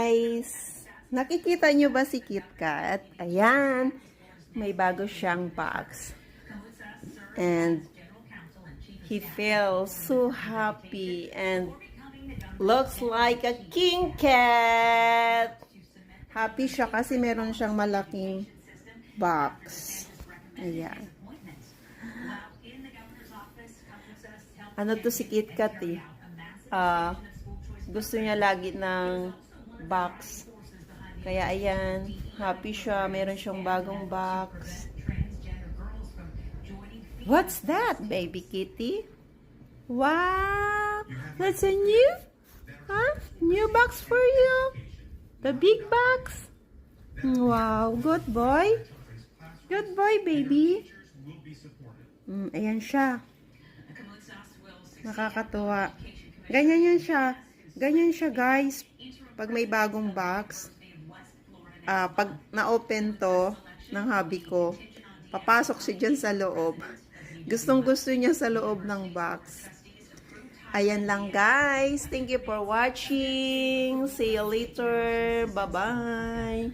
guys! Nakikita nyo ba si KitKat? Ayan, may bago siyang box. And he feels so happy and looks like a king cat. Happy siya kasi meron siyang malaking box. Ayan. Ano to si KitKat eh? Gusto niya lagi ng box. Kaya ayan, happy siya. Meron siyang bagong box. What's that, baby kitty? Wow! That's a new? Huh? New box for you? The big box? Wow, good boy. Good boy, baby. Ayan siya. Nakakatuwa. Ganyan yan siya. Ganyan siya, guys. Pag may bagong box, pag na-open to ng hubby ko, papasok siya dyan sa loob. Gustong-gusto niya sa loob ng box. Ayan lang, guys. Thank you for watching. See you later. Bye-bye.